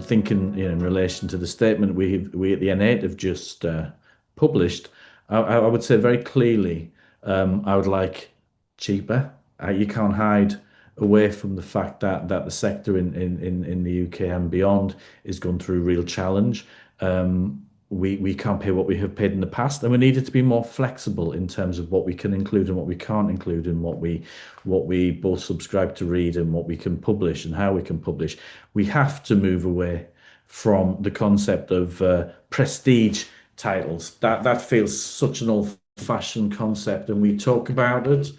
thinking, in relation to the statement we at the N8 have just published, I would say very clearly, I would like cheaper. You can't hide away from the fact that the sector in the UK and beyond is going through a real challenge. We can't pay what we have paid in the past, and we need it to be more flexible in terms of what we can include and what we can't include, and what we both subscribe to read and what we can publish and how we can publish. We have to move away from the concept of prestige titles. That feels such an old-fashioned concept, and we talk about it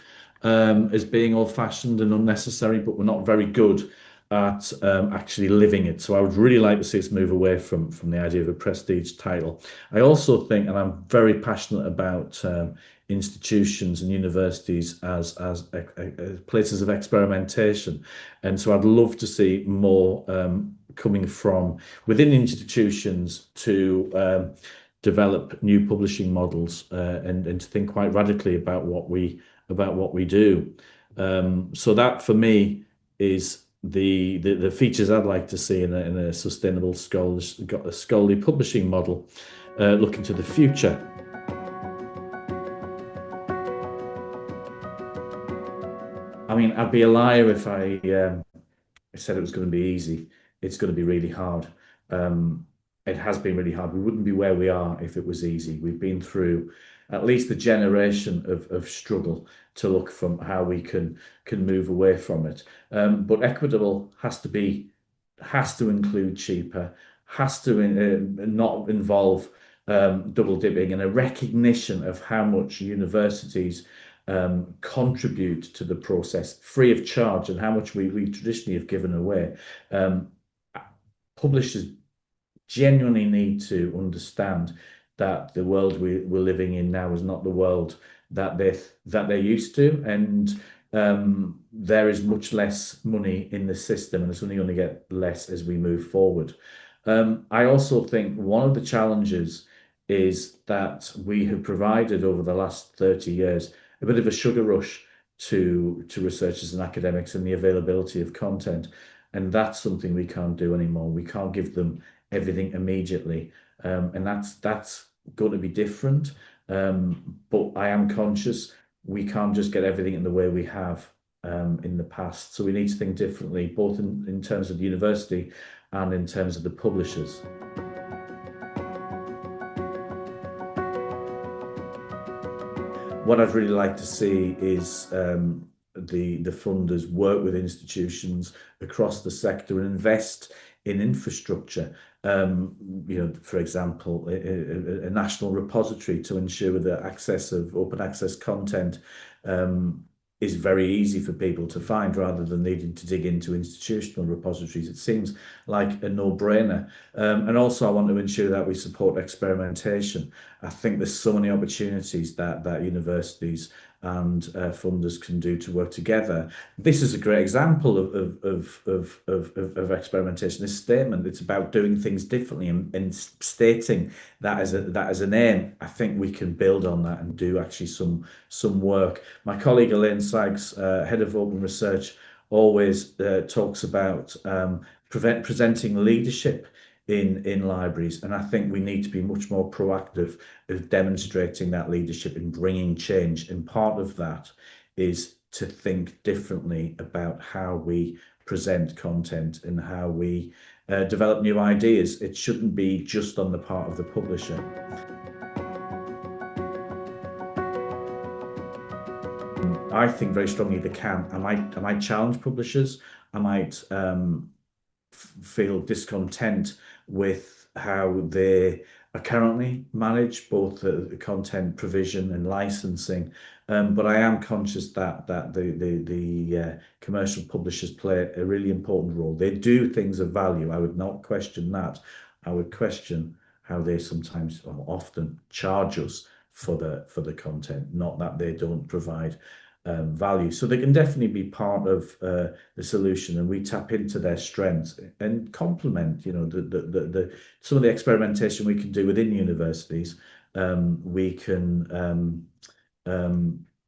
as being old-fashioned and unnecessary, but we're not very good at actually living it. So I would really like to see us move away from the idea of a prestige title. I also think, and I'm very passionate about institutions and universities as places of experimentation, and so I'd love to see more coming from within institutions to develop new publishing models, and to think quite radically about what we do. So that for me is the features I'd like to see in a sustainable scholarly publishing model, looking to the future. I mean, I'd be a liar if I said it was going to be easy. It's going to be really hard. It has been really hard. We wouldn't be where we are if it was easy. We've been through at least a generation of struggle to look from how we can move away from it. But equitable has to include cheaper, has to not involve double dipping, and a recognition of how much universities contribute to the process free of charge, and how much we traditionally have given away. Publishers genuinely need to understand that the world we're living in now is not the world that they're used to, and there is much less money in the system, and it's only going to get less as we move forward. I also think one of the challenges is that we have provided over the last 30 years a bit of a sugar rush to researchers and academics and the availability of content, and that's something we can't do anymore. We can't give them everything immediately, and that's going to be different. But I am conscious we can't just get everything in the way we have in the past. So we need to think differently, both in terms of the university and in terms of the publishers. What I'd really like to see is the funders work with institutions across the sector and invest in infrastructure. For example, a national repository to ensure the access of open access content is very easy for people to find, rather than needing to dig into institutional repositories. It seems like a no-brainer. And also I want to ensure that we support experimentation. I think there's so many opportunities that universities and funders can do to work together. This is a great example of experimentation. This statement, it's about doing things differently, and stating that as an aim. I think we can build on that and do actually some work. My colleague Elaine Sykes, head of open research, always talks about presenting leadership in libraries, and I think we need to be much more proactive of demonstrating that leadership and bringing change, and part of that is to think differently about how we present content and how we develop new ideas. It shouldn't be just on the part of the publisher. I think very strongly they can. I might challenge publishers. I might feel discontent with how they are currently managed, both the content provision and licensing. But I am conscious that the commercial publishers play a really important role. They do things of value. I would not question that. I would question how they sometimes or often charge us for the content, not that they don't provide value. So they can definitely be part of the solution, and we tap into their strengths and complement, the some of the experimentation we can do within universities. We can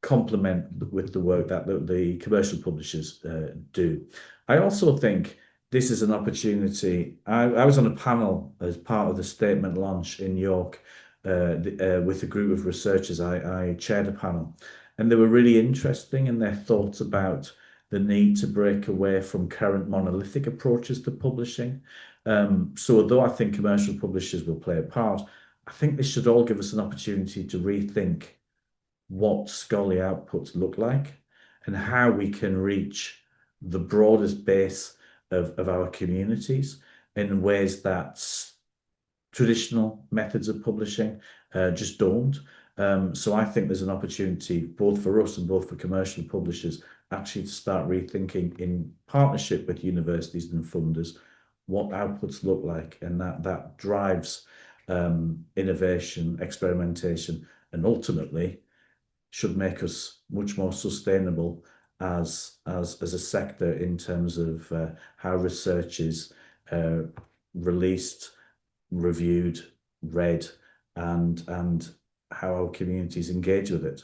complement with the work that the commercial publishers do. I also think this is an opportunity. I was on a panel as part of the statement launch in York with a group of researchers. I chaired a panel, and they were really interesting in their thoughts about the need to break away from current monolithic approaches to publishing. So, although I think commercial publishers will play a part, I think this should all give us an opportunity to rethink what scholarly outputs look like and how we can reach the broadest base of our communities in ways that traditional methods of publishing just don't. So I think there's an opportunity both for us and both for commercial publishers actually to start rethinking in partnership with universities and funders what outputs look like, and that drives innovation, experimentation, and ultimately should make us much more sustainable as a sector in terms of how research is uh, released, reviewed, read, and how our communities engage with it.